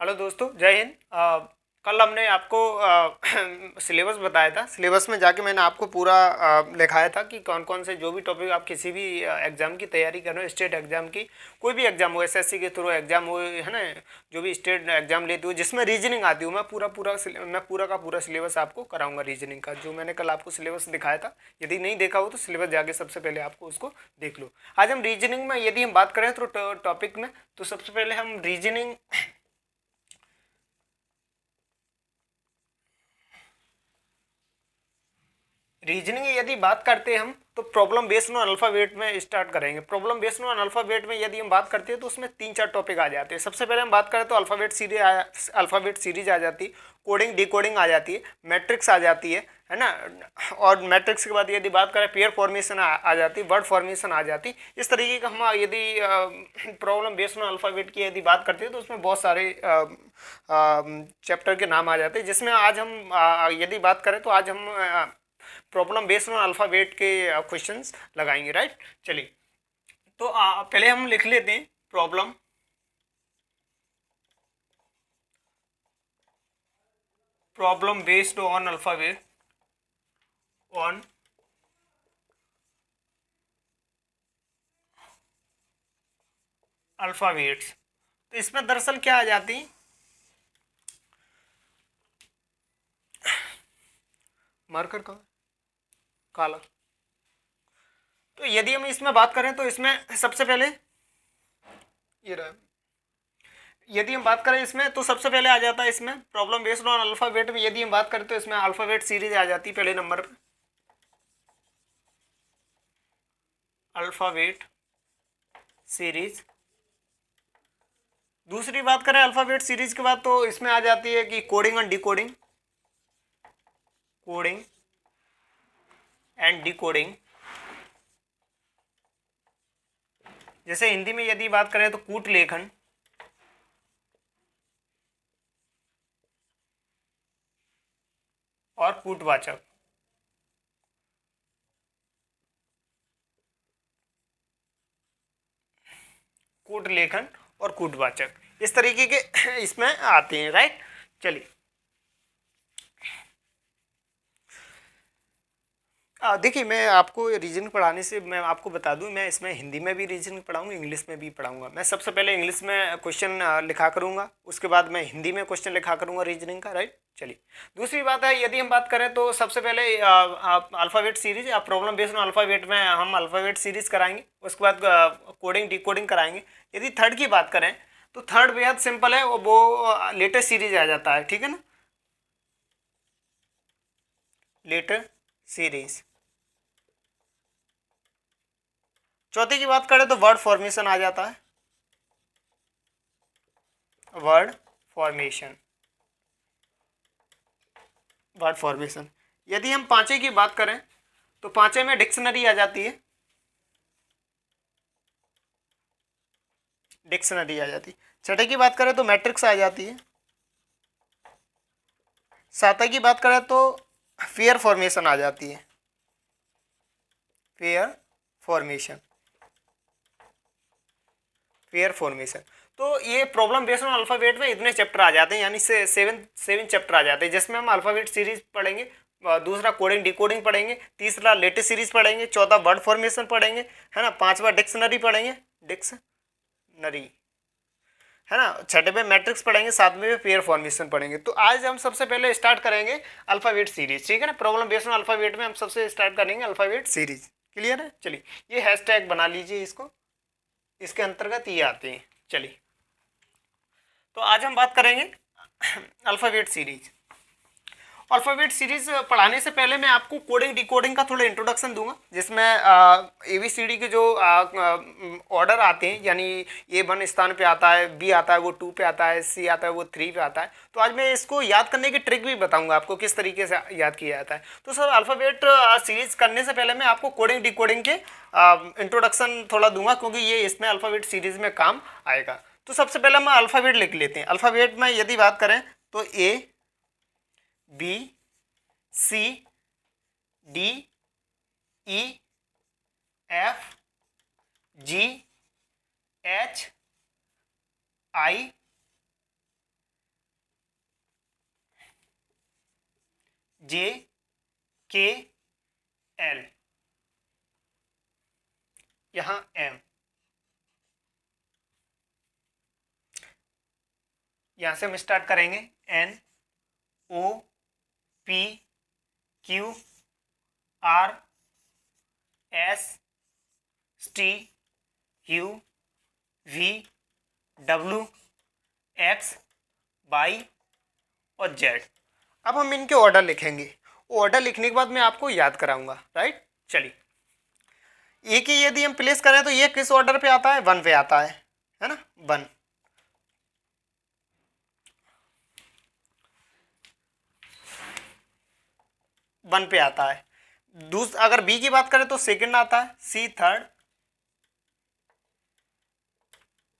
Hello दोस्तों, जय हिंद। कल हमने आपको सिलेबस बताया था। सिलेबस में जाके मैंने आपको पूरा लिखाया था कि कौन कौन से जो भी टॉपिक आप किसी भी एग्ज़ाम की तैयारी कर रहे हो, स्टेट एग्ज़ाम की, कोई भी एग्ज़ाम हो, एसएससी के थ्रू एग्ज़ाम हो, है ना, जो भी स्टेट एग्ज़ाम लेती हो जिसमें रीजनिंग आती हो, मैं पूरा का पूरा सिलेबस आपको कराऊंगा रीजनिंग का, जो मैंने कल आपको सिलेबस दिखाया था। यदि नहीं देखा हो तो सिलेबस जाके सबसे पहले आपको उसको देख लो। आज हम रीजनिंग में यदि हम बात करें तो टॉपिक में, तो सबसे पहले हम रीजनिंग यदि बात करते हैं हम तो प्रॉब्लम बेस्ड ऑन अल्फाबेट में स्टार्ट करेंगे। प्रॉब्लम बेस्ड ऑन अल्फाबेट में यदि हम बात करते हैं तो उसमें 3-4 टॉपिक आ जाते हैं। सबसे पहले हम बात करें तो अल्फाबेट सीरीज आ जाती है, कोडिंग डिकोडिंग आ जाती है, मैट्रिक्स आ जाती है ना। और मैट्रिक्स के बाद यदि बात करें पेयर फॉर्मेशन आ जाती है, वर्ड फॉर्मेशन आ जाती है। इस तरीके का हम यदि प्रॉब्लम बेस्ड ऑन अल्फाबेट की यदि बात करते हैं तो उसमें बहुत सारे चैप्टर के नाम आ जाते हैं, जिसमें आज हम यदि बात करें तो आज हम प्रॉब्लम बेस्ड ऑन अल्फाबेट के क्वेश्चंस लगाएंगे, राइट। चलिए, तो पहले हम लिख लेते हैं problem problem based on alphabets. तो इसमें दरअसल क्या आ जाती, मार्कर का काला। तो यदि हम इसमें बात करें तो इसमें सबसे पहले ये रहा। यदि हम बात करें इसमें तो सबसे पहले आ जाता है इसमें प्रॉब्लम बेस्ड ऑन अल्फाबेट में। यदि हम बात करें तो इसमें अल्फाबेट सीरीज आ जाती है पहले नंबर पे, अल्फाबेट सीरीज। दूसरी बात करें अल्फाबेट सीरीज के बाद तो इसमें आ जाती है कि coding and decoding, coding and decoding. जैसे हिंदी में यदि बात करें तो कूट लेखन, और कूटवाचक। कूट लेखन और कूटवाचक, इस तरीके के इसमें आते हैं, राइट। चलिए, देखिए, मैं आपको रीजनिंग पढ़ाने से मैं आपको बता दूं, मैं इसमें हिंदी में भी रीजनिंग पढ़ाऊंगा, इंग्लिश में भी पढ़ाऊंगा। मैं सबसे पहले इंग्लिश में क्वेश्चन लिखा करूंगा, उसके बाद मैं हिंदी में क्वेश्चन लिखा करूंगा रीजनिंग का, राइट। चलिए, दूसरी बात है यदि हम बात करें तो सबसे पहले अल्फ़ाबेट सीरीज या प्रॉब्लम बेस्ड ऑन अल्फ़ाबेट में हम अल्फ़ाबेट सीरीज कराएंगे, उसके बाद कोडिंग डिकोडिंग कराएंगे। यदि थर्ड की बात करें तो थर्ड बेहद सिंपल है, वो लेटेस्ट सीरीज आ जाता है, ठीक है ना, लेटर सीरीज। चौथी की बात करें तो वर्ड फॉर्मेशन आ जाता है, वर्ड फॉर्मेशन, वर्ड फॉर्मेशन। यदि हम पांचवे की बात करें तो पांचवे में डिक्शनरी आ जाती है, डिक्शनरी आ जाती है। छठे की बात करें तो मैट्रिक्स आ जाती है। सातवें की बात करें तो फेयर फॉर्मेशन आ जाती है, फेयर फॉर्मेशन, फेयर फॉर्मेशन। तो ये प्रॉब्लम बेस्ड ऑन अल्फाबेट में इतने चैप्टर आ जाते हैं, यानी से सेवन चैप्टर आ जाते हैं, जिसमें हम अल्फाबेट सीरीज पढ़ेंगे, दूसरा कोडिंग डिकोडिंग पढ़ेंगे, तीसरा लेटेस्ट सीरीज पढ़ेंगे, चौथा वर्ड फॉर्मेशन पढ़ेंगे, है ना, पांचवा डिक्शनरी पढ़ेंगे, डिक्शनरी, है ना, छठे पे मैट्रिक्स पढ़ेंगे, सातवें पे पेयर फॉर्मेशन पढ़ेंगे। तो आज हम सबसे पहले स्टार्ट करेंगे अल्फाबेट सीरीज, ठीक है ना। प्रॉब्लम बेस्ड ऑन अल्फाबेट में हम सबसे स्टार्ट करेंगे अल्फाबेट सीरीज, क्लियर है। चलिए, ये हैशटैग बना लीजिए इसको, इसके अंतर्गत ये आते हैं। चलिए, तो आज हम बात करेंगे अल्फ़ाबेट सीरीज। अल्फ़ाबेट सीरीज पढ़ाने से पहले मैं आपको कोडिंग डिकोडिंग का थोड़ा इंट्रोडक्शन दूंगा, जिसमें ABCD के जो ऑर्डर आते हैं, यानी A1 स्थान पे आता है, B आता है वो 2 पे आता है, C आता है वो 3 पे आता है। तो आज मैं इसको याद करने की ट्रिक भी बताऊंगा आपको, किस तरीके से याद किया जाता है। तो सर, अल्फ़ाबेट सीरीज करने से पहले मैं आपको कोडिंग डिकोडिंग के इंट्रोडक्शन थोड़ा दूंगा, क्योंकि ये इसमें अल्फ़ाबेट सीरीज में काम आएगा। तो सबसे पहले हम अल्फ़ाबेट लिख लेते हैं। अल्फ़ाबेट में यदि बात करें तो ABCDEFGHI जे के एल, यहाँ एम, यहाँ से हम स्टार्ट करेंगे N O P Q R S T U V W X Y और जेड। अब हम इनके ऑर्डर लिखेंगे, ऑर्डर लिखने के बाद मैं आपको याद कराऊंगा, राइट। चलिए, ए की यदि हम प्लेस करें तो ये किस ऑर्डर पे आता है, 1 पे आता है ना, 1। वन पे आता है। अगर बी की बात करें तो सेकंड आता है, सी थर्ड,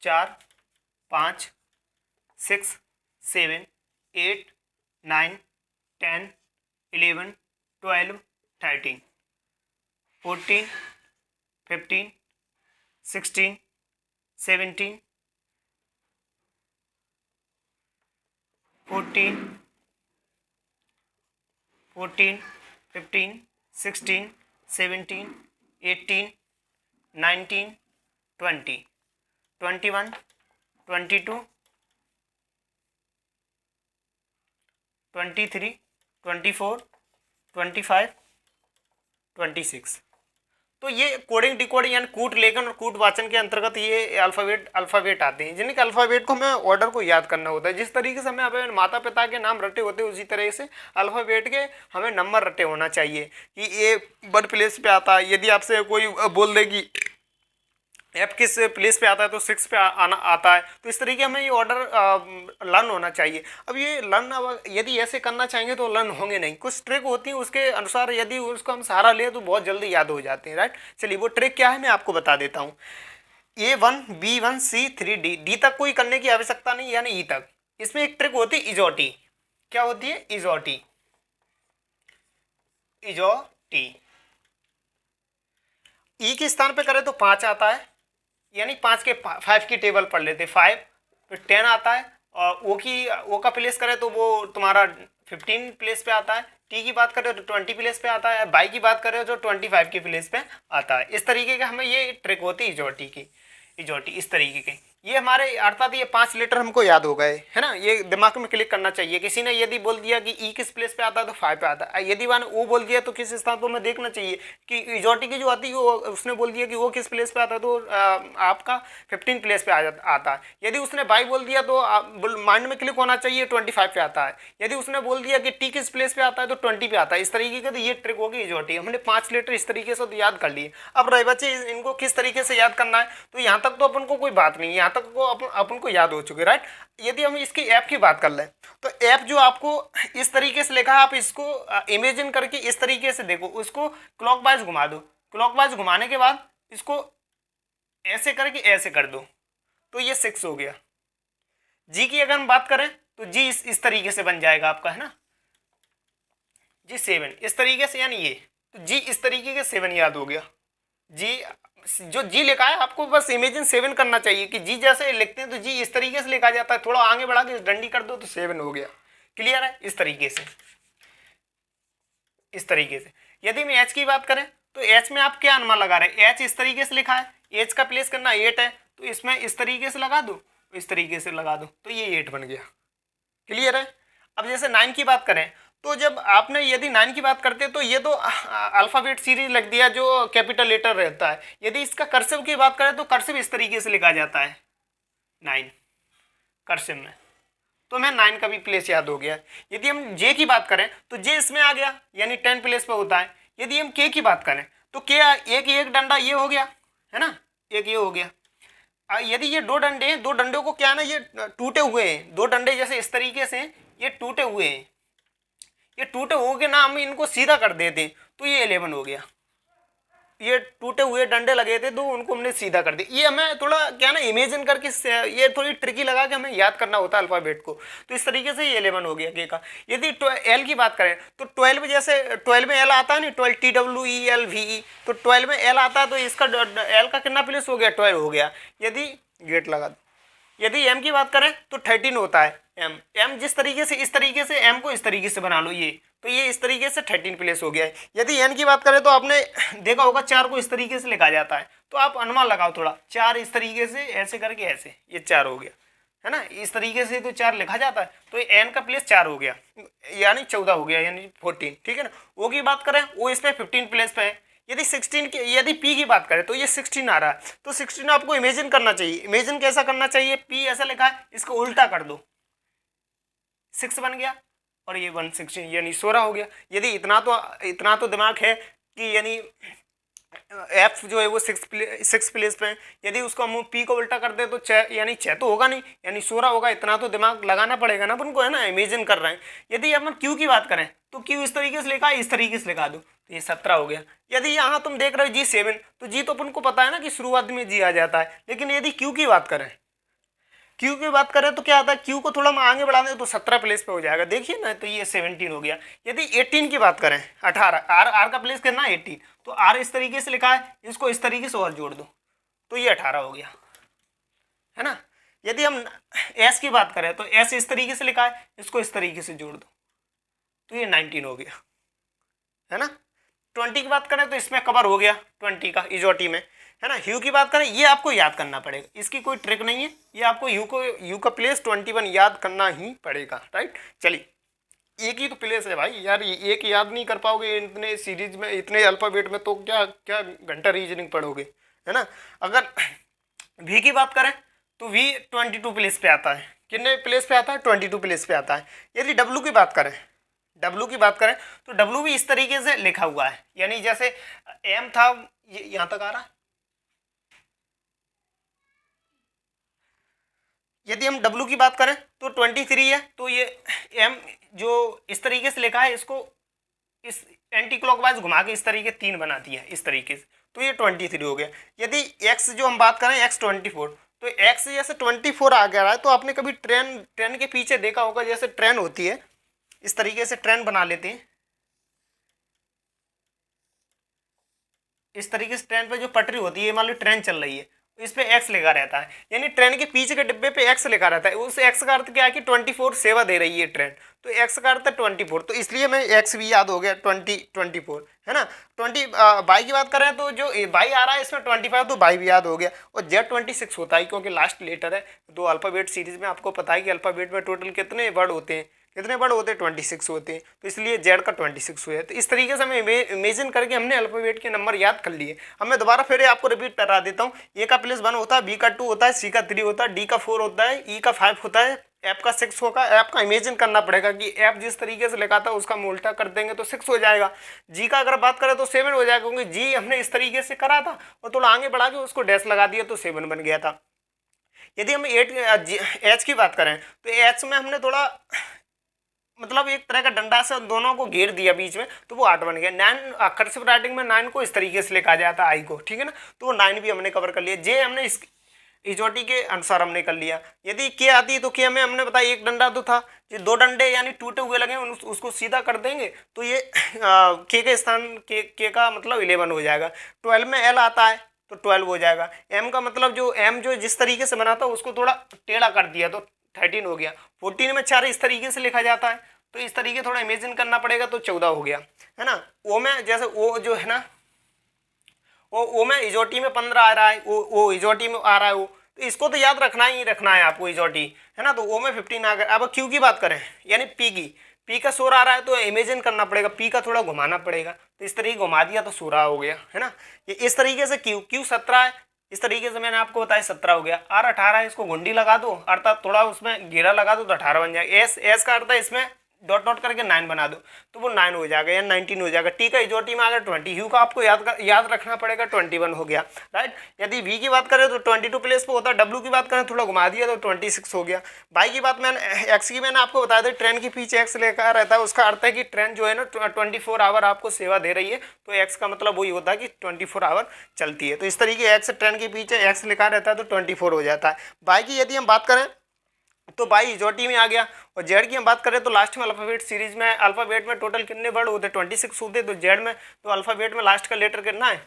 4 5 6 7 8 9 10 11 12 13 14 15 16 17 14 15 16 17 18 19 20 21 22 23 24 25 26। तो ये कोडिंग डिकोडिंग यानी कूट लेखन और कूट वाचन के अंतर्गत ये अल्फ़ाबेट आते हैं, जिनके अल्फ़ाबेट को हमें ऑर्डर को याद करना होता है। जिस तरीके से हमें अपने माता पिता के नाम रटे होते हैं उसी तरह से अल्फ़ाबेट के हमें नंबर रटे होना चाहिए कि ए 1 प्लेस पे आता है। यदि आपसे कोई बोल दे कि एफ किस प्लेस पे आता है तो 6 पे आना आता है, तो इस तरीके हमें ये ऑर्डर लर्न होना चाहिए। अब ये लर्न यदि ऐसे करना चाहेंगे तो लर्न होंगे नहीं, कुछ ट्रिक होती है उसके अनुसार यदि उसको हम सहारा ले तो बहुत जल्दी याद हो जाते हैं, राइट। चलिए वो ट्रिक क्या है मैं आपको बता देता हूँ। A1 B1 C3 डी तक कोई करने की आवश्यकता नहीं, यानी ई तक। इसमें एक ट्रिक होती है इजोटी। क्या होती है, इजोटी। इजोटी ई के स्थान पे करें तो 5 आता है, यानी 5 की टेबल पढ़ लेते, 5 फिर 10 आता है, और ओ का प्लेस करें तो वो तुम्हारा 15 प्लेस पे आता है। टी की बात करें तो 20 प्लेस पे आता है, बाई की बात करें तो 25 के प्लेस पे आता है। इस तरीके का हमें ये ट्रिक होती है इजोटी की, इजोटी इस तरीके के। ये हमारे अर्थात ये 5 लेटर हमको याद हो गए, है ना, ये दिमाग में क्लिक करना चाहिए। किसी ने यदि बोल दिया कि ई किस प्लेस पे आता है तो 5 पे आता है, यदि वन ओ बोल दिया तो किस स्थान पर हमें देखना चाहिए कि इजोटी की जो आती है वो उसने बोल दिया कि वो किस प्लेस पे आता है तो आपका 15 प्लेस पे आता है। यदि उसने बाई बोल दिया तो माइंड में क्लिक होना चाहिए 25 पे आता है। यदि उसने बोल दिया कि टी किस प्लेस पे आता है तो 20 पे आता है। इस तरीके का तो ये ट्रिक होगी इजोटी। हमने 5 लेटर इस तरीके से तो याद कर लिए। अब रहे बच्चे इनको किस तरीके से याद करना है, तो यहाँ तक तो अपन को कोई बात नहीं, यहाँ तक को अपन को याद हो चुके, राइट। यदि हम इसकी ऐप की बात कर लें तो ऐप जो आपको इस तरीके से लिखा है, आप इसको इमेजिन करके इस तरीके से देखो, उसको क्लॉकवाइज घुमा दो। क्लॉकवाइज घुमाने के बाद इसको ऐसे करके ऐसे कर दो तो ये 6 हो गया। जी की अगर हम बात करें तो जी इस तरीके से बन जाएगा आपका, है ना, जी 7 इस तरीके से, यानी ये तो जी इस तरीके के 7 याद हो गया। जी जो जी लिखा है आपको बस इमेजिन 7 करना चाहिए कि जी जैसे लिखते हैं तो जी इस तरीके से लिखा जाता है, थोड़ा आगे बढ़ा के डंडी कर दो तो 7 हो गया। क्लियर है, इस तरीके से, इस तरीके से। यदि मैं एच की बात करें तो एच में आप क्या अनुमान लगा रहे हैं, एच इस तरीके से लिखा है, एच का प्लेस करना 8 है तो इसमें इस तरीके से लगा दो, इस तरीके से लगा दो तो ये 8 बन गया। क्लियर है। अब जैसे 9 की बात करें तो जब आपने यदि 9 की बात करते तो ये तो अल्फ़ाबेट सीरीज लग दिया जो कैपिटल लेटर रहता है। यदि इसका कर्सिव की बात करें तो कर्सिव इस तरीके से लिखा जाता है 9 कर्सिव में, तो मैं 9 का भी प्लेस याद हो गया। यदि हम जे की बात करें तो जे इसमें आ गया, यानी 10 प्लेस पे होता है। यदि हम के की बात करें तो के एक डंडा ये हो गया, है ना, एक ये हो गया। यदि ये 2 डंडे हैं, 2 डंडों को क्या है ना, ये टूटे हुए हैं, 2 डंडे जैसे इस तरीके से ये टूटे हुए हैं, ये टूटे हो गए ना, हम इनको सीधा कर देते तो ये 11 हो गया। ये टूटे हुए डंडे लगे थे तो उनको हमने सीधा कर दिया। ये हमें थोड़ा क्या ना इमेजिन करके ये थोड़ी ट्रिकी लगा के हमें याद करना होता है अल्फ़ाबेट को, तो इस तरीके से ये 11 हो गया के का। यदि एल की बात करें तो 12 जैसे 12 में एल आता है नहीं, 12 TWELVE, तो 12 में एल आता है तो इसका एल का कितना प्लेस हो गया, 12 हो गया। यदि गेट लगा दो, यदि एम की बात करें तो 13 होता है एम। एम जिस तरीके से, इस तरीके से एम को इस तरीके से बना लो, ये तो ये इस तरीके से 13 प्लेस हो गया है। यदि एन की बात करें तो आपने देखा होगा 4 को इस तरीके से लिखा जाता है, तो आप अनुमान लगाओ थोड़ा, 4 इस तरीके से ऐसे करके ऐसे, ये 4 हो गया है ना, इस तरीके से तो 4 लिखा जाता है, तो एन का प्लेस 4 हो गया, यानी 14 हो गया, यानी 14, ठीक है ना। ओ की बात करें, वो इसमें 15 प्लेस पे है। यदि 16 की, यदि पी की बात करें तो ये 16 आ रहा है, तो 16 आपको इमेजिन करना चाहिए। इमेजिन कैसा करना चाहिए, पी ऐसा लिखा है, इसको उल्टा कर दो, 6 बन गया और ये 116 यानी 16 हो गया। यदि इतना तो दिमाग है कि यानी एफ जो है वो 6 प्लेस पे है, यदि उसको हम पी को उल्टा कर दे तो 6, यानी 6 तो होगा नहीं, यानी 16 होगा। इतना तो दिमाग लगाना पड़ेगा ना अपन को, है ना, इमेजिन कर रहे हैं। यदि अपन क्यू की बात करें तो क्यू इस तरीके से लिखा है, इस तरीके से लिखा दो, तो ये 17 हो गया। यदि यहाँ तुम देख रहे हो जी 7, तो जी तो अपन को पता है ना कि शुरुआत में जी आ जाता है, लेकिन यदि क्यू की बात करें, क्यू की बात करें तो क्या आता है, क्यू को थोड़ा हम आगे बढ़ा दें तो 17 प्लेस पे हो जाएगा, देखिए ना, तो ये 17 हो गया। यदि 18 की बात करें, 18, आर का प्लेस करना है 18, तो आर इस तरीके से लिखा है, इसको इस तरीके से और जोड़ दो, तो ये 18 हो गया, है ना। यदि हम एस की बात करें तो एस इस तरीके से लिखा है, इसको इस तरीके से जोड़ दो, तो ये 19 हो गया, है ना। 20 की बात करें तो इसमें कवर हो गया 20 का इजोटी में, है ना। ह्यू की बात करें, ये आपको याद करना पड़ेगा, इसकी कोई ट्रिक नहीं है, ये आपको यू का प्लेस 21 याद करना ही पड़ेगा, राइट। चलिए, एक ही तो प्लेस है भाई यार, एक याद नहीं कर पाओगे इतने सीरीज में, इतने अल्फाबेट में, तो क्या क्या घंटा रीजनिंग पढ़ोगे, है ना। अगर वी की बात करें तो वी 22 प्लेस पे आता है, कितने प्लेस पे आता है, 22 प्लेस पे आता है। यदि डब्लू की बात करें, डब्लू की बात करें तो डब्लू भी इस तरीके से लिखा हुआ है, यानी जैसे एम था, ये यहां तक आ रहा है। यदि हम डब्लू की बात करें तो 23 है, तो ये एम जो इस तरीके से लिखा है, इसको इस एंटी क्लॉकवाइज घुमा के इस तरीके 3 बना दिया इस तरीके से, तो ये 23 हो गया। यदि एक्स जो हम बात करें, एक्स 24, तो एक्स जैसे 24 आ गया है, तो आपने कभी ट्रेन के पीछे देखा होगा, जैसे ट्रेन होती है, इस तरीके से ट्रेन बना लेते हैं, इस तरीके से ट्रेन पे जो पटरी होती है, मान लो ट्रेन चल रही है, इस पे एक्स लिखा रहता है, यानी ट्रेन के पीछे के डिब्बे पे एक्स लिखा रहता है। उस एक्स का अर्थ क्या है कि 24 सेवा दे रही है ट्रेन, तो एक्स का अर्थ है 24, तो इसलिए मैं एक्स भी याद हो गया, 24, है ना। 20 बाई की बात करें तो जो बाई आ रहा है इसमें 25, तो बाई भी याद हो गया। और जेड 26 होता है, क्योंकि लास्ट लेटर है। दो अल्फाबेट सीरीज में आपको पता है कि अल्फाबेट में टोटल कितने वर्ड होते हैं, कितने वर्ड होते हैं, 26 होते हैं, तो इसलिए जेड का 26 हुआ है। तो इस तरीके से हमें इमेजिन करके हमने अल्फाबेट के नंबर याद कर लिए। अब मैं दोबारा फिर आपको रिपीट करा देता हूँ। ए का प्लेस 1 होता है, बी का 2 होता है, सी का 3 होता है, डी का 4 होता है, ई का 5 होता है, ऐप का 6 होगा। ऐप का इमेजिन करना पड़ेगा कि ऐप जिस तरीके से लिखा था उसका हम उल्टा कर देंगे तो 6 हो जाएगा। जी का अगर बात करें तो 7 हो जाएगा, क्योंकि जी हमने इस तरीके से करा था और थोड़ा आगे बढ़ा के उसको डैश लगा दिया तो 7 बन गया था। यदि हम एच की बात करें तो एच में हमने थोड़ा मतलब एक तरह का डंडा से दोनों को घेर दिया बीच में, तो वो 8 बन गया। 9 कर्सिव राइटिंग में 9 को इस तरीके से लिखा जाता है, आई को, ठीक है ना, तो वो 9 भी हमने कवर कर लिया। जे हमने इस इजोटी के अनुसार हमने कर लिया। यदि के आती है तो के में हमने बताया एक डंडा तो था, ये 2 डंडे यानी टूटे हुए लगे, उसको सीधा कर देंगे तो ये के के स्थान के का मतलब 11 हो जाएगा। 12 में एल आता है तो 12 हो जाएगा। एम का मतलब जो एम जो जिस तरीके से बना था उसको थोड़ा टेढ़ा कर दिया तो 13 हो गया। 14 में 4 इस तरीके से लिखा जाता है, तो इस तरीके थोड़ा इमेजिन करना पड़ेगा तो 14 हो गया, है ना। ओ में जैसे ओ जो है ना, ओ में इजोटी में 15 आ रहा है, ओ इजोटी में आ रहा है, तो इसको तो याद रखना ही रखना है आपको, इजोटी, है ना। तो ओ में 15 आ गया। अब क्यू की बात करें यानी पी का 16 आ रहा है, तो इमेजिन करना पड़ेगा, पी का थोड़ा घुमाना पड़ेगा, तो इस तरीके घुमा दिया तो 16 हो गया, है ना। ये इस तरीके से क्यू 17 है, इस तरीके से मैंने आपको बताया 17 हो गया। आर 18 है, इसको गुंडी लगा दो अर्थात थोड़ा उसमें घेरा लगा दो तो 18 बन जाएगा। एस का अर्थ है इसमें डॉट डॉट करके 9 बना दो तो वो 9 हो जाएगा या 19 हो जाएगा। टी का इजोटी में आ गया 20, यू का आपको याद रखना पड़ेगा 21 हो गया, राइट। यदि वी की बात करें तो 22 प्लेस पे होता है। डब्ल्यू की बात करें थोड़ा घुमा दिया तो 26 हो गया। बाई की बात मैंने एक्स की मैंने आपको बताया था, ट्रेन के पीछे एक्स लेकर रहता है, उसका अर्थ है कि ट्रेन जो है ना 24 आवर आपको सेवा दे रही है, तो एक्स का मतलब वही होता है कि 24 आवर चलती है। तो इस तरीके एक्स ट्रेन के पीछे एक्स लिखा रहता है तो 24 हो जाता है। बाई की यदि हम बात करें तो बाई इजोटी में आ गया। और जेड की हम बात करें तो लास्ट में अल्फाबेट सीरीज में अल्फाबेट में टोटल कितने वर्ड होते हैं, 26 होते, तो जेड में तो अल्फाबेट में लास्ट का लेटर कितना है,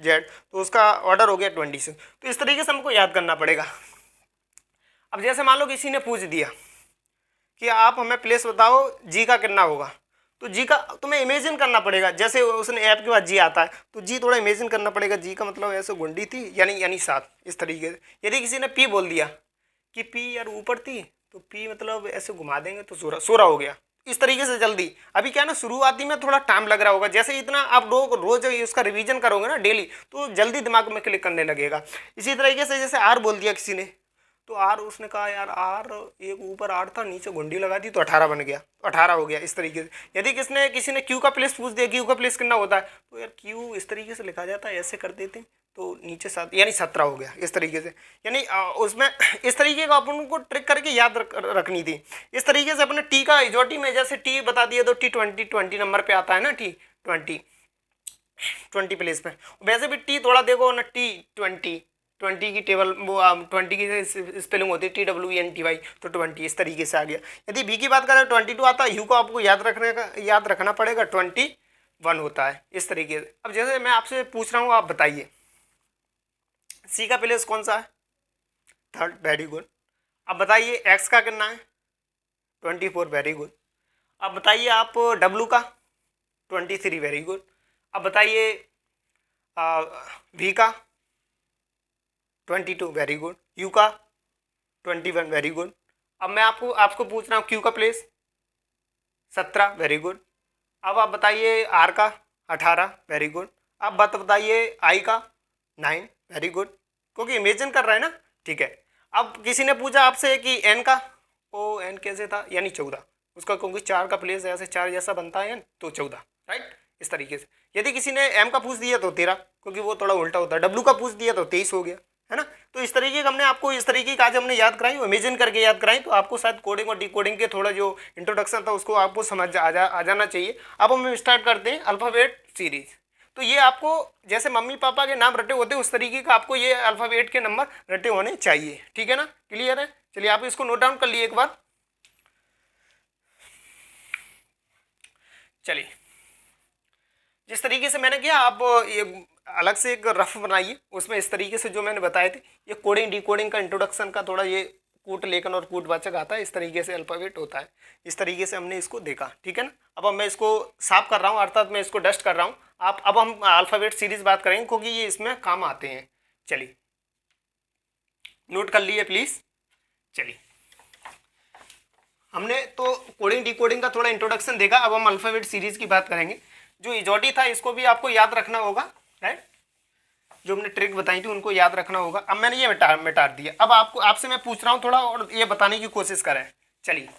जेड, तो उसका ऑर्डर हो गया 26। तो इस तरीके से हमको याद करना पड़ेगा। अब जैसे मान लो किसी ने पूछ दिया कि आप हमें प्लेस बताओ जी का कितना होगा, तो जी का तुम्हें इमेजिन करना पड़ेगा। जैसे उसने ऐप के बाद जी आता है तो जी थोड़ा इमेजिन करना पड़ेगा। जी का मतलब ऐसे गुंडी थी यानी 7, इस तरीके से। यदि किसी ने पी बोल दिया कि पी यार ऊपर थी, तो पी मतलब ऐसे घुमा देंगे तो 16 हो गया। इस तरीके से जल्दी, अभी क्या ना शुरुआती में थोड़ा टाइम लग रहा होगा, जैसे इतना आप रोज उसका रिवीजन करोगे ना डेली, तो जल्दी दिमाग में क्लिक करने लगेगा। इसी तरीके से जैसे आर बोल दिया किसी ने, तो आर उसने कहा यार आर एक ऊपर 8 था, नीचे गुंडी लगा दी तो 18 बन गया, तो 18 हो गया। इस तरीके से यदि किसी ने क्यू का प्लेस पूछ दिया, क्यू का प्लेस कितना होता है, तो यार क्यू इस तरीके से लिखा जाता है, ऐसे कर देते तो नीचे 7 यानी 17 हो गया। इस तरीके से यानी उसमें इस तरीके का अपन को ट्रिक करके याद रखनी थी। इस तरीके से अपने टी का इजोटी में जैसे टी बता दिया तो टी 20 नंबर पे आता है ना, टी 20 प्लेस पे। वैसे भी टी थोड़ा देखो ना, टी 20 की टेबल वो 20 की स्पेलिंग होती है TWENTY, तो 20 इस तरीके से आ गया। यदि बी की बात करें 22 आता है, यू को आपको याद रखना पड़ेगा 21 होता है, इस तरीके से। अब जैसे मैं आपसे पूछ रहा हूँ, आप बताइए सी का प्लेस कौन सा है, 3rd, वेरी गुड। अब बताइए एक्स का कितना है, 24, वेरी गुड। अब बताइए आप डब्लू का 23, वेरी गुड। अब बताइए वी का 22, वेरी गुड। यू का 21, वेरी गुड। अब मैं आपको पूछ रहा हूँ क्यू का प्लेस 17, वेरी गुड। अब आप बताइए आर का 18, वेरी गुड। अब बताइए आई का 9, वेरी गुड, क्योंकि इमेजिन कर रहा है ना, ठीक है। अब किसी ने पूछा आपसे कि एन का, ओ एन कैसे था, यानी 14, उसका क्योंकि 4 का प्लेस ऐसे 4 जैसा बनता है एन, तो 14, राइट, इस तरीके से। यदि किसी ने एम का पूछ दिया तो 13, क्योंकि वो थोड़ा उल्टा होता है। डब्लू का पूछ दिया तो 23 हो गया, है ना। तो इस तरीके का हमने आपको इस तरीके की आज हमने याद कराई, इमेजिन करके याद कराई, तो आपको शायद कोडिंग और डिकोडिंग के थोड़ा जो इंट्रोडक्शन था उसको आपको समझ आ जाना चाहिए। अब हम स्टार्ट करते हैं अल्फ़ाबेट सीरीज। तो ये आपको जैसे मम्मी पापा के नाम रटे होते हैं उस तरीके का आपको ये अल्फ़ाबेट के नंबर रटे होने चाहिए, ठीक है ना, क्लियर है। चलिए आप इसको नोट डाउन कर लिए एक बार। चलिए जिस तरीके से मैंने किया, आप ये अलग से एक रफ बनाइए, उसमें इस तरीके से जो मैंने बताए थे, ये कोडिंग डिकोडिंग का इंट्रोडक्शन का थोड़ा ये कूट लेखन और कूटवाचक आता है, इस तरीके से अल्फ़ाबेट होता है। इस तरीके से हमने इसको देखा, ठीक है ना। अब मैं इसको साफ कर रहा हूँ, अर्थात मैं इसको डस्ट कर रहा हूँ। अब हम अल्फ़ाबेट सीरीज बात करेंगे, क्योंकि ये इसमें काम आते हैं। चलिए नोट कर लिए प्लीज़। चलिए हमने तो कोडिंग डिकोडिंग का थोड़ा इंट्रोडक्शन देखा, अब हम अल्फ़ाबेट सीरीज की बात करेंगे। जो इजोटी था इसको भी आपको याद रखना होगा, राइट, जो हमने ट्रिक बताई थी उनको याद रखना होगा। अब मैंने ये मिटा दिया। अब आपसे मैं पूछ रहा हूँ थोड़ा और ये बताने की कोशिश करें। चलिए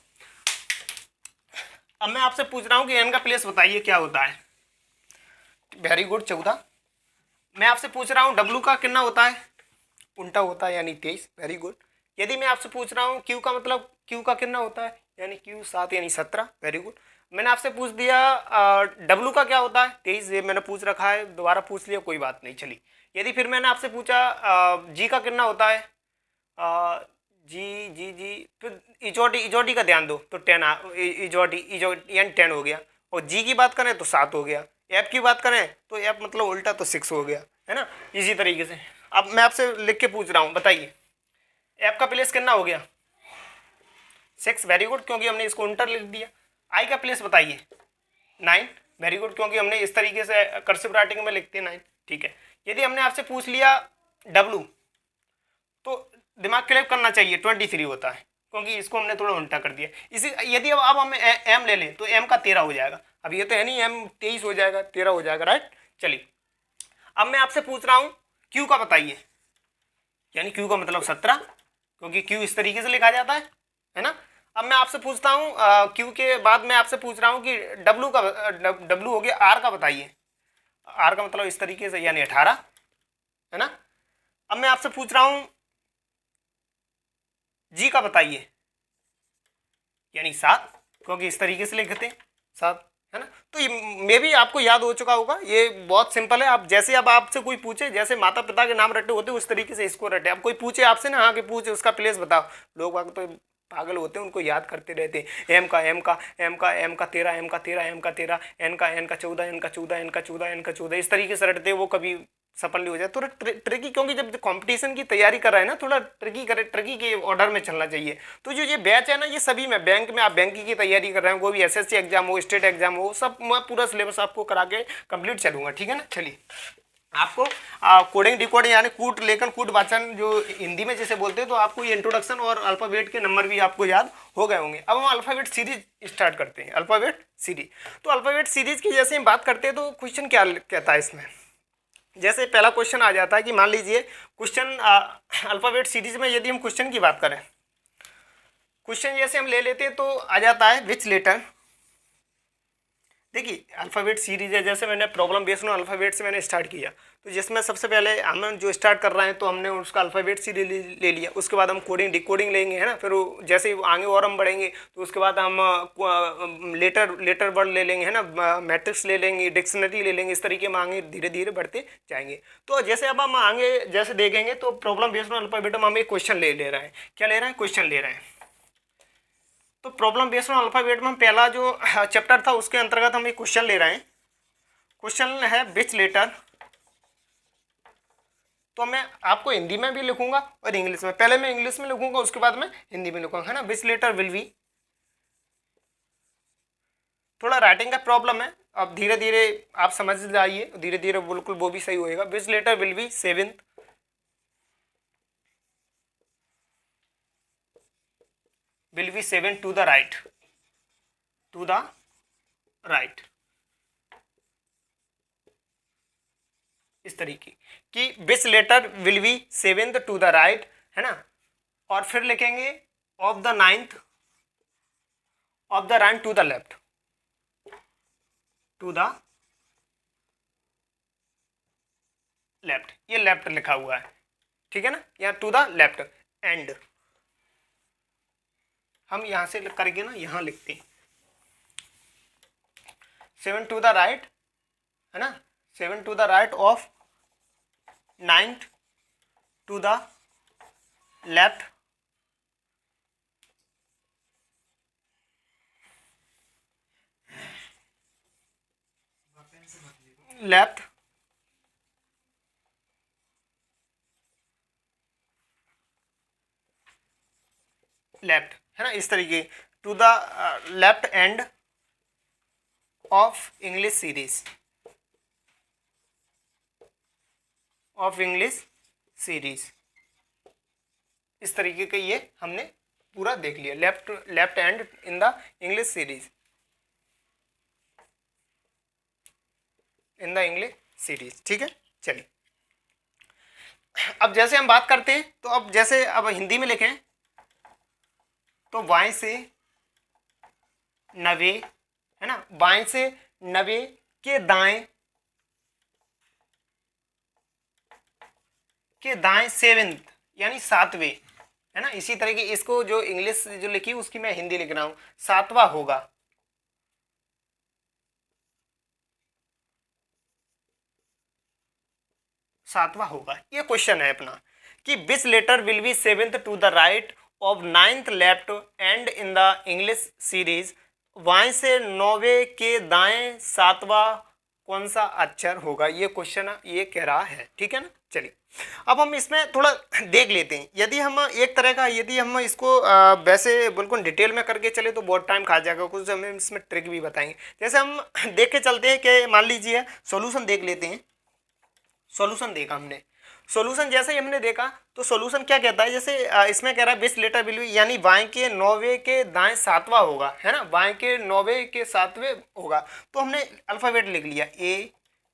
अब मैं आपसे पूछ रहा हूँ कि एन का प्लेस बताइए क्या होता है, वेरी गुड 14। मैं आपसे पूछ रहा हूँ डब्लू का कितना होता है, उल्टा होता है यानी 23, वेरी गुड। यदि मैं आपसे पूछ रहा हूँ क्यू का मतलब क्यू का कितना होता है, यानी क्यू 7 यानी 17, वेरी गुड। मैंने आपसे पूछ दिया डब्लू का क्या होता है, 23, ये मैंने पूछ रखा है, दोबारा पूछ लिया, कोई बात नहीं। चलिए यदि फिर मैंने आपसे पूछा जी का कितना होता है, जी जी जी, फिर इजोटी का ध्यान दो तो 10 इजोटी यानी 10 हो गया। और जी की बात करें तो 7 हो गया। ऐप की बात करें तो ऐप मतलब उल्टा तो 6 हो गया, है ना, इसी तरीके से। अब मैं आपसे लिख के पूछ रहा हूँ, बताइए ऐप का प्लेस कितना हो गया, 6, वेरी गुड, क्योंकि हमने इसको उल्टा लिख दिया। आई का प्लेस बताइए 9, वेरी गुड, क्योंकि हमने इस तरीके से कर्सिव राइटिंग में लिखते हैं 9, ठीक है। यदि हमने आपसे पूछ लिया डब्लू, तो दिमाग क्लिक करना चाहिए 23 होता है, क्योंकि इसको हमने थोड़ा उल्टा कर दिया। इसी यदि अब हम एम ले लें तो एम का 13 हो जाएगा। अब ये तो है नहीं, एम 23 हो जाएगा, 13 हो जाएगा, राइट। चलिए अब मैं आपसे पूछ रहा हूँ क्यू का बताइए, यानी क्यू का मतलब 17, क्योंकि क्यू इस तरीके से लिखा जाता है ना। अब मैं आपसे पूछता हूँ क्यू के बाद मैं आपसे पूछ रहा हूँ कि डब्लू हो गया, आर का बताइए, आर का मतलब इस तरीके से यानी 18, है ना। अब मैं आपसे पूछ रहा हूँ जी का बताइए, यानी 7, क्योंकि इस तरीके से लिखते हैं 7, है ना। तो ये मे भी आपको याद हो चुका होगा, ये बहुत सिंपल है। आप जैसे अब आपसे कोई पूछे, जैसे माता पिता के नाम रटे होते उस तरीके से इसको रटे। अब कोई पूछे आपसे ना, हाँ कि पूछे उसका प्लेस बताओ, लोग बाग तो पागल होते हैं, उनको याद करते रहते हैं। एम का 13, एम का 13, एन का 14, एन का 14, एन का 14, इस तरीके से रटते हैं, वो कभी सफल हो जाए। थोड़ा ट्रिकी, क्योंकि जब कंपटीशन की तैयारी कर रहे हैं ना, थोड़ा ट्रिकी के ऑर्डर में चलना चाहिए। तो जो ये बैच है ना, ये सभी में, बैंक में आप बैंकिंग की तैयारी कर रहे हैं, कोई भी एसएससी एग्जाम हो, स्टेट एग्जाम हो, सब मैं पूरा सिलेबस आपको करा के कंप्लीट चलूंगा, ठीक है ना। चलिए, आपको कोडिंग डिकोडिंग यानी कूट लेखन कूट वाचन जो हिंदी में जैसे बोलते हैं, तो आपको ये इंट्रोडक्शन और अल्फाबेट के नंबर भी आपको याद हो गए होंगे। अब हम अल्फाबेट सीरीज स्टार्ट करते हैं, अल्फाबेट सीरीज। तो अल्फाबेट सीरीज की जैसे हम बात करते हैं, तो क्वेश्चन क्या कहता है इसमें। जैसे पहला क्वेश्चन आ जाता है कि मान लीजिए क्वेश्चन अल्फाबेट सीरीज में यदि हम क्वेश्चन की बात करें, क्वेश्चन जैसे हम ले लेते हैं तो आ जाता है विच लेटर। देखिए अल्फ़ाबेट सीरीज है, जैसे मैंने प्रॉब्लम बेस्ड ऑन अल्फ़ाबेट से मैंने स्टार्ट किया, तो जिसमें सबसे पहले हम जो स्टार्ट कर रहे हैं तो हमने उसका अल्फ़ाबेट सीरीज ले लिया। उसके बाद हम कोडिंग डिकोडिंग लेंगे, है ना। फिर जैसे आगे और हम बढ़ेंगे तो उसके बाद हम लेटर वर्ड ले लेंगे, है ना, मैट्रिक्स ले लेंगे, डिक्शनरी ले लेंगे। इस तरीके में आगे धीरे धीरे बढ़ते जाएंगे। तो जैसे अब हम आगे जैसे देखेंगे तो प्रॉब्लम बेस्ड ऑन अल्फ़ाबेट में हम एक क्वेश्चन ले रहे हैं। क्या ले रहे हैं? क्वेश्चन ले रहे हैं। तो प्रॉब्लम बेस्ड ऑन अल्फाबेट में हम पहला जो चैप्टर था उसके अंतर्गत हम एक क्वेश्चन ले रहे हैं। क्वेश्चन है विच लेटर। तो मैं आपको हिंदी में भी लिखूंगा और इंग्लिश में। पहले मैं इंग्लिश में लिखूंगा, उसके बाद मैं हिंदी में लिखूंगा, है ना। विच लेटर विल बी, थोड़ा राइटिंग का प्रॉब्लम है, अब धीरे धीरे आप समझ जाइए, धीरे धीरे बिल्कुल वो भी सही होएगा। Which letter will be seventh, will be 7 to the right, to the right, इस तरीके कि which letter will be 7th to the right, है ना। और फिर लिखेंगे of the 9th, of the right to the left, to the left, ये left लिखा हुआ है, ठीक है ना, या टू द लेफ्ट। एंड हम यहां से करके ना यहां लिखते हैं 7 टू द राइट, है ना, 7 to the right of 9th to the left, left, left, है ना, इस तरीके to the left end of English series, of English series, इस तरीके का ये हमने पूरा देख लिया। Left and in the English series, in the English series, ठीक है। चलिए, अब जैसे हम बात करते हैं तो अब जैसे अब हिंदी में लिखें तो बाएं से 90, है ना, बाएं से 90 के दाएं 7th यानी 7वें, है ना। इसी तरह की इसको जो इंग्लिश जो लिखी उसकी मैं हिंदी लिख रहा हूं, 7वां होगा। ये क्वेश्चन है अपना कि which letter will be 7th to the right of 9th left and in the English series, बाएं से 9वें के दाएं 7वां कौन सा अक्षर होगा, ये क्वेश्चन ये कह रहा है, ठीक है ना। चलिए, अब हम इसमें थोड़ा देख लेते हैं। यदि हम एक तरह का यदि हम इसको वैसे बिल्कुल डिटेल में करके चले तो बहुत टाइम खा जाएगा, कुछ हमें इसमें ट्रिक भी बताएंगे। जैसे हम देख के चलते हैं कि मान लीजिए सॉल्यूशन देख लेते हैं। सॉल्यूशन देखा हमने, सॉल्यूशन जैसे ही हमने देखा तो सॉल्यूशन क्या कहता है, जैसे इसमें कह रहा है विच लेटर विल बी, यानी बाएं के 9वें के दाएं 7वां होगा, है ना, बाएं के 9वें के 7वें होगा। तो हमने अल्फ़ाबेट लिख लिया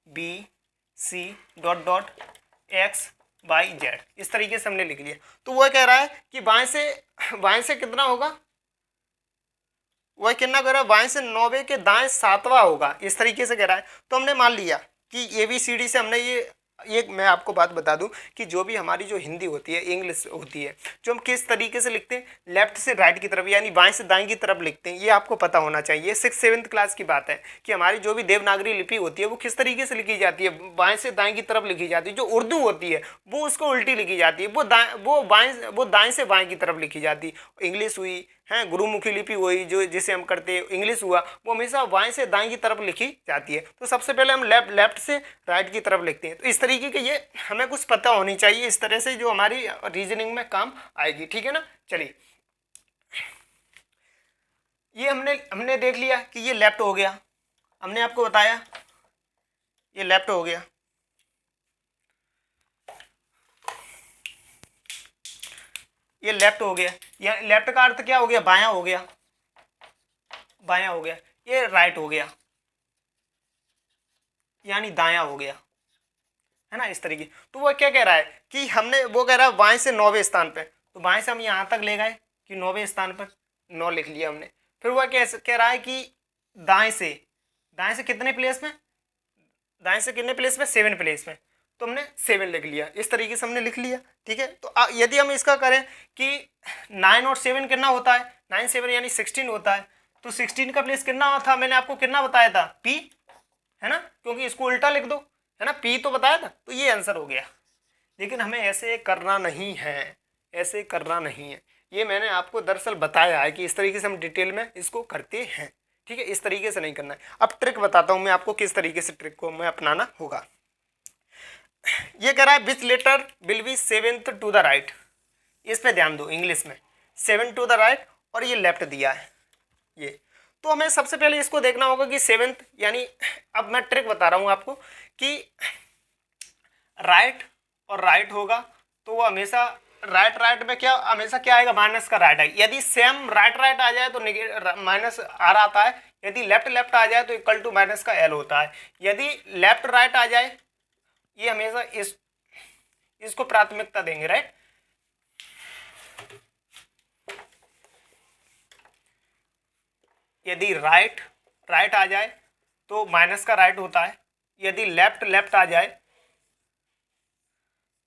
ABC dot X Y Z, इस तरीके से हमने लिख लिया। तो वह कह रहा है कि बाएं से कितना होगा, वह कितना कह रहा है, बाएं से 9वें के दाएं 7वां होगा, इस तरीके से कह रहा है। तो हमने मान लिया कि ABCD से हमने ये मैं आपको बात बता दूं कि जो भी हमारी जो हिंदी होती है, इंग्लिश होती है, जो हम किस तरीके से लिखते हैं, लेफ्ट से राइट की तरफ यानी बाएं से दाएं की तरफ लिखते हैं, ये आपको पता होना चाहिए। 6th-7th क्लास की बात है कि हमारी जो भी देवनागरी लिपि होती है वो किस तरीके से लिखी जाती है, बाएं से दाएं की तरफ लिखी जाती है। जो उर्दू होती है वो उसको उल्टी लिखी जाती है, वो दाएं से बाएं की तरफ लिखी जाती है। इंग्लिश हुई, हैं, गुरुमुखी लिपि वही जो जिसे हम करते हैं, इंग्लिश हुआ, वो हमेशा बाएं से दाएं की तरफ लिखी जाती है। तो सबसे पहले हम लेफ्ट से राइट की तरफ लिखते हैं। तो इस तरीके के ये हमें कुछ पता होनी चाहिए, इस तरह से जो हमारी रीजनिंग में काम आएगी, ठीक है ना। चलिए, ये हमने देख लिया कि ये लेफ्ट हो गया, हमने आपको बताया ये लेफ्ट हो गया। ये लेफ्ट हो गया, या लेफ्ट का अर्थ क्या हो गया, बायां हो गया, बायां हो गया। ये राइट हो गया, यानी दायां हो गया, है ना, इस तरीके। तो वो क्या कह रहा है कि हमने, वो कह रहा है बाएं से 9वें स्थान पे, तो बाएं से हम यहां तक ले गए कि 9वें स्थान पर 9 लिख लिया हमने। फिर वह कह रहा है कि दाएं से कितने प्लेस में, दाएं से कितने प्लेस में, 7 प्लेस में, तो हमने 7 लिख लिया। इस तरीके से हमने लिख लिया, ठीक है। तो यदि हम इसका करें कि 9 और 7 कितना होता है, 9 7 यानी 16 होता है, तो 16 का प्लेस कितना था, मैंने आपको कितना बताया था, P, है ना, क्योंकि इसको उल्टा लिख दो, है ना, P तो बताया था। तो ये आंसर हो गया। लेकिन हमें ऐसे करना नहीं है, ऐसे करना नहीं है, ये मैंने आपको दरअसल बताया है कि इस तरीके से हम डिटेल में इसको करते हैं, ठीक है। इस तरीके से नहीं करना है। अब ट्रिक बताता हूं मैं आपको किस तरीके से ट्रिक को मैं अपनाना होगा। ये कह रहा है which letter will be 7th to the right, इस पे ध्यान दो, इंग्लिश में 7 टू द राइट, और ये लेफ्ट दिया है ये। तो हमें सबसे पहले इसको देखना होगा कि 7th, यानी अब मैं ट्रिक बता रहा हूं आपको कि राइट और राइट होगा तो वो हमेशा राइट में क्या, हमेशा क्या आएगा, माइनस का राइट आएगा। यदि सेम राइट आ जाए तो माइनस आर आता है, यदि लेफ्ट आ जाए तो इक्वल टू माइनस का एल होता है। यदि लेफ्ट राइट आ जाए, ये हमेशा इसको प्राथमिकता देंगे, राइट। यदि राइट आ जाए तो माइनस का राइट होता है, यदि लेफ्ट आ जाए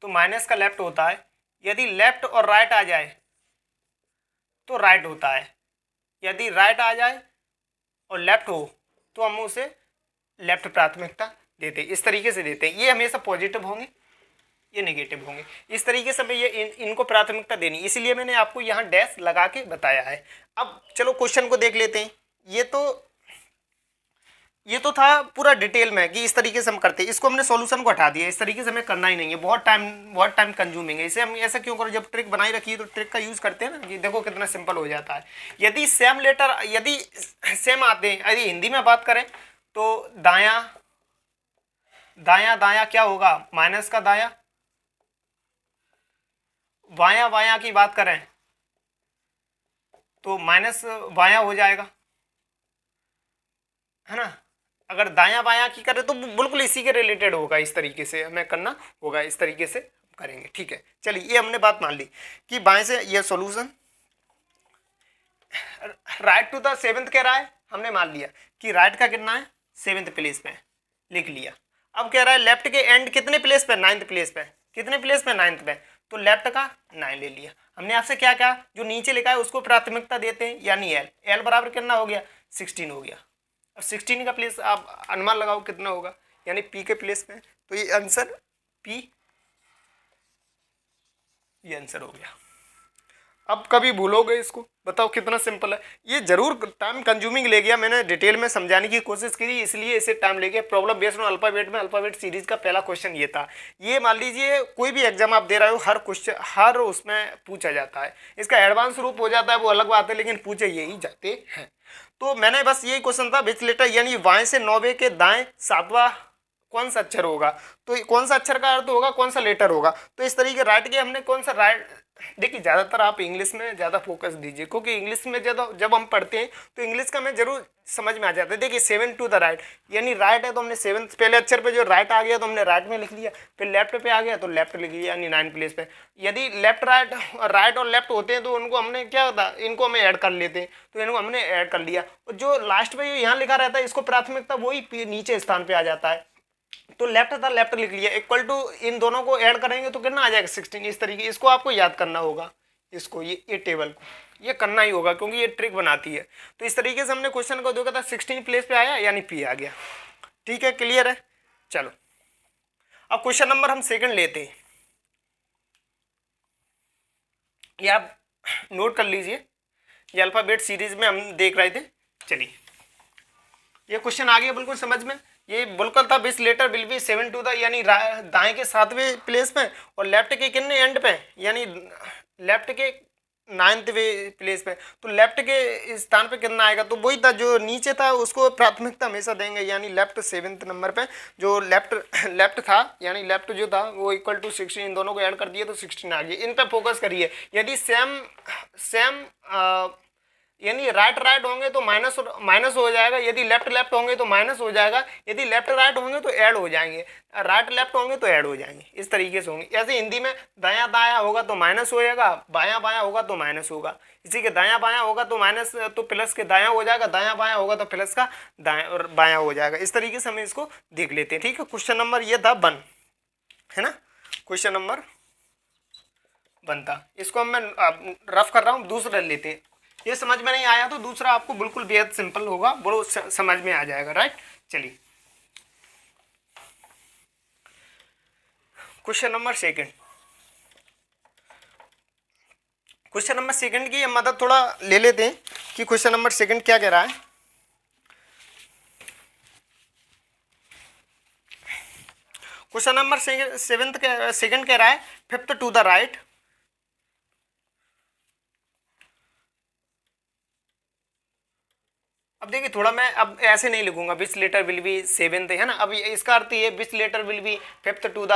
तो माइनस का लेफ्ट होता है, यदि लेफ्ट और राइट आ जाए तो राइट होता है, यदि राइट आ जाए और लेफ्ट हो तो हम उसे लेफ्ट प्राथमिकता देते हैं। इस तरीके से देते हैं। ये हमेशा पॉजिटिव होंगे, ये नेगेटिव होंगे, इस तरीके से हमें ये इनको प्राथमिकता देनी, इसलिए मैंने आपको यहाँ डैश लगा के बताया है। अब चलो क्वेश्चन को देख लेते हैं। ये तो था पूरा डिटेल में कि इस तरीके से हम करते हैं। इसको हमने सॉल्यूशन को हटा दिया, इस तरीके से हमें करना ही नहीं है, बहुत टाइम कंज्यूमिंग है। इसे हम ऐसा क्यों करो, जब ट्रिक बनाई रखी है तो ट्रिक का यूज़ करते हैं ना, कि देखो कितना सिंपल हो जाता है। यदि सेम लेटर, यदि सेम आते हैं, यदि हिंदी में बात करें तो दायां क्या होगा, माइनस का दायां, बायां की बात करें तो माइनस बायां हो जाएगा, है ना। अगर दायां बायां की करें तो बिल्कुल इसी के रिलेटेड होगा, इस तरीके से हमें करना होगा, इस तरीके से करेंगे, ठीक है। चलिए, ये हमने बात मान ली कि बाएं से ये solution, right to the 7th कह रहा है, हमने मान लिया कि राइट का कितना है, 7th प्लेस पे लिख लिया। अब कह रहा है लेफ्ट के एंड कितने प्लेस पे, 9th प्लेस पे, कितने प्लेस पे, 9th पे, तो लेफ्ट का 9 ले लिया। हमने आपसे क्या कहा, जो नीचे लिखा है उसको प्राथमिकता देते हैं, यानी एल बराबर कितना हो गया, 16 हो गया। अब 16 का प्लेस आप अनुमान लगाओ कितना होगा, यानी पी के प्लेस में, तो ये आंसर पी, ये आंसर हो गया। अब कभी भूलोगे इसको, बताओ कितना सिंपल है। ये जरूर टाइम कंज्यूमिंग ले गया, मैंने डिटेल में समझाने की कोशिश की, इसलिए इसे टाइम ले गया। प्रॉब्लम बेस्ड ऑन अल्फाबेट में अल्फाबेट सीरीज का पहला क्वेश्चन ये था। ये मान लीजिए कोई भी एग्जाम आप दे रहे हो, हर क्वेश्चन हर उसमें पूछा जाता है। इसका एडवांस रूप हो जाता है वो अलग बात है, लेकिन पूछे यही जाते हैं। तो मैंने बस यही क्वेश्चन था, विच लेटर, यानी बाएं से 9वें के दाएं 7वां कौन सा अक्षर होगा, तो कौन सा अक्षर का अर्थ होगा, कौन सा लेटर होगा। तो इस तरीके राइट के हमने कौन सा राइट, देखिए ज़्यादातर आप इंग्लिश में ज़्यादा फोकस दीजिए, क्योंकि इंग्लिश में जब हम पढ़ते हैं तो इंग्लिश का हमें जरूर समझ में आ जाता है। देखिए 7 टू द राइट, यानी राइट है तो हमने 7th पहले अक्षर पे जो राइट आ गया तो हमने राइट में लिख लिया, फिर लेफ्ट पे आ गया तो लेफ्ट लिख लिया, यानी 9 प्लेस पे। यदि लेफ्ट राइट और लेफ्ट होते हैं तो उनको हमने क्या होता है, इनको हमें ऐड कर लेते हैं, तो इनको हमने ऐड कर लिया। और जो लास्ट में यहाँ लिखा रहता है इसको प्राथमिकता वही नीचे स्थान पर आ जाता है, तो लेफ्ट था लेफ्ट लिख लिया, इक्वल टू इन दोनों को ऐड करेंगे तो कितना आ जाएगा, 16। इस तरीके इसको आपको याद करना होगा, इसको ये टेबल को ये करना ही होगा, क्योंकि ये ट्रिक बनाती है। तो इस तरीके से हमने क्वेश्चन को देखा था, 16 प्लेस पे आया, यानी पी आ गया, ठीक है, क्लियर है। चलो अब क्वेश्चन नंबर हम सेकंड लेते हैं, ये आप नोट कर लीजिए। ये अल्फ़ाबेट सीरीज में हम देख रहे थे। चलिए ये क्वेश्चन आ गया बिल्कुल समझ में। ये बिल्कुल था which letter will be 7 to the, यानी दाएं के 7वें प्लेस पे और लेफ्ट के कितने एंड पे, यानी लेफ्ट के 9वें प्लेस पे। तो लेफ्ट के स्थान पे कितना आएगा, तो वही था जो नीचे था उसको प्राथमिकता हमेशा देंगे, यानी लेफ्ट 7वें नंबर पे जो लेफ्ट था, यानी लेफ्ट जो था वो इक्वल टू 16, इन दोनों को ऐड कर दिए तो 16 आ गया। इन पे फोकस करिए। यदि सेम यानी राइट होंगे तो माइनस हो जाएगा, यदि लेफ्ट होंगे तो माइनस हो जाएगा, यदि लेफ्ट राइट होंगे तो ऐड हो जाएंगे, राइट लेफ्ट होंगे तो ऐड हो जाएंगे, इस तरीके से होंगे। ऐसे हिंदी में दायां दायां होगा तो माइनस हो जाएगा, बायां बायां होगा तो माइनस होगा, इसी के दायां बायां होगा तो माइनस तो प्लस के दायां हो जाएगा, दायां बायां होगा तो प्लस का दायां और बायां हो जाएगा। इस तरीके से हम इसको देख लेते हैं। ठीक है, क्वेश्चन नंबर ये था 1, है ना, क्वेश्चन नंबर 1 था। इसको मैं रफ कर रहा हूँ, दूसरा लेते हैं। ये समझ में नहीं आया तो दूसरा आपको बिल्कुल बेहद सिंपल होगा, वो समझ में आ जाएगा। राइट, चलिए क्वेश्चन नंबर 2। क्वेश्चन नंबर 2 की मदद थोड़ा ले लेते हैं कि क्वेश्चन नंबर 2 क्या कह रहा है। क्वेश्चन नंबर 7 कह रहा है 5th टू द राइट। अब देखिए थोड़ा मैं अब ऐसे नहीं लिखूंगा विच लेटर विल बी 7th, है ना। अब इसका अर्थ ये which letter will be 5th to the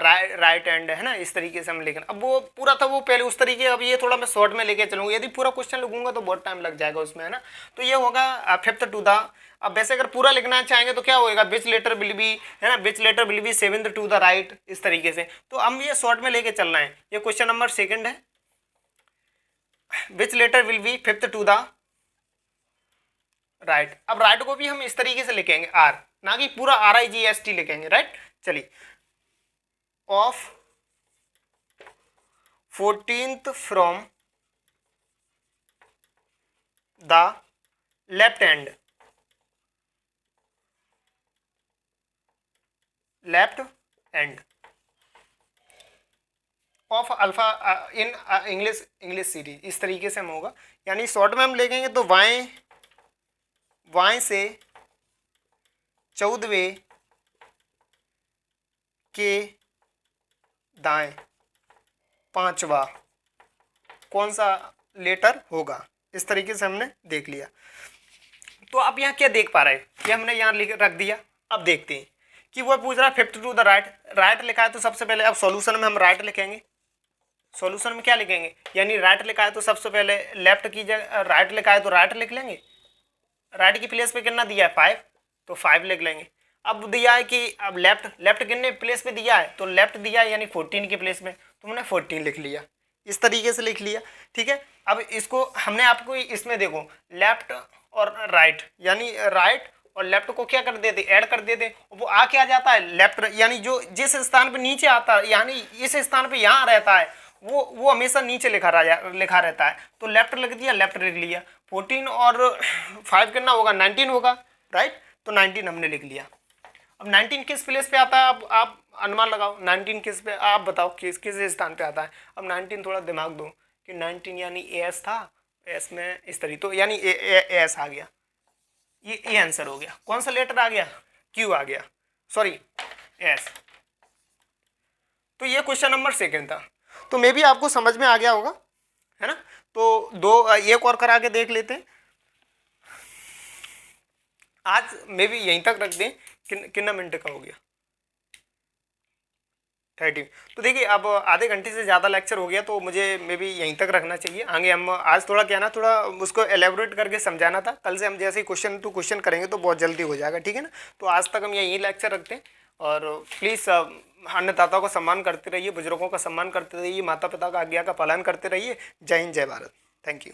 right end, है ना, इस तरीके से हम लिखना। अब वो पूरा था वो पहले उस तरीके, अब ये थोड़ा मैं शॉर्ट में लेके चलूंगा। यदि पूरा क्वेश्चन लिखूंगा तो बहुत टाइम लग जाएगा उसमें, है ना। तो ये होगा 5th टू द। अब वैसे अगर पूरा लिखना चाहेंगे तो क्या होगा, विच लेटर विल बी, है ना, which letter will be 7th to the right, इस तरीके से। तो हम ये शॉर्ट में लेके चलना है। ये क्वेश्चन नंबर 2 है, which letter will be 5th to the right. अब राइट को भी हम इस तरीके से लिखेंगे आर, ना कि पूरा RIGST लिखेंगे। राइट, चलिए of 14th from the left end, of alpha in English series, इस तरीके से हम होगा। यानी शॉर्ट में हम लिखेंगे तो वाई से 14वें के दाएं 5वां कौन सा लेटर होगा, इस तरीके से हमने देख लिया। तो आप यहाँ क्या देख पा रहे हैं, ये हमने यहाँ रख दिया। अब देखते हैं कि वो पूछ रहा है 5th टू द राइट लिखा है तो सबसे पहले अब सॉल्यूशन में हम राइट लिखेंगे। सॉल्यूशन में क्या लिखेंगे, यानी राइट लिखा है तो सबसे पहले लेफ्ट की जगह राइट लिखा है तो राइट लिख लेंगे। राइट की प्लेस पे कितना दिया है 5, तो 5 लिख लेंगे। अब दिया है कि अब लेफ्ट कितने प्लेस पे दिया है, तो लेफ्ट दिया है यानी 14 की प्लेस में, तो हमने 14 लिख लिया, इस तरीके से लिख लिया। ठीक है, अब इसको हमने आपको इसमें देखो लेफ्ट और राइट, यानी राइट और लेफ्ट को क्या कर देते, ऐड कर देते। वो आ क्या जाता है लेफ्ट, यानी जो जिस स्थान पे नीचे आता है, यानी इस स्थान पे यहाँ रहता है वो हमेशा नीचे लिखा रहता है। तो लेफ्ट लिख दिया, लेफ्ट लिख लिया। 14 और 5 कितना होगा, 19 होगा। राइट, तो 19 हमने लिख लिया। अब 19 किस प्लेस पे आता है, अब आप अनुमान लगाओ 19 किस पे, आप बताओ किस स्थान पे आता है। अब 19 थोड़ा दिमाग दो कि 19 यानी एस था, एस में इस तरीके, तो यानी एस आ गया, ये आंसर हो गया। कौन सा लेटर आ गया, क्यू आ गया, सॉरी एस। तो ये क्वेश्चन नंबर 2 था। तो मे भी आपको समझ में आ गया होगा, है ना। तो एक और करा के देख लेते हैं। आज मे भी यहीं तक रख दें, कितना मिनट का हो गया, 30। तो देखिए अब आधे घंटे से ज़्यादा लेक्चर हो गया, तो मुझे मे भी यहीं तक रखना चाहिए। आगे हम आज थोड़ा क्या ना, थोड़ा उसको एलेबोरेट करके समझाना था। कल से हम जैसे ही क्वेश्चन टू क्वेश्चन करेंगे तो बहुत जल्दी हो जाएगा, ठीक है ना। तो आज तक हम यहीं लेक्चर रखते हैं। और प्लीज़ अन्नदाताओं का सम्मान करते रहिए, बुजुर्गों का सम्मान करते रहिए, माता पिता का आज्ञा का पालन करते रहिए। जय हिंद, जय भारत, थैंक यू।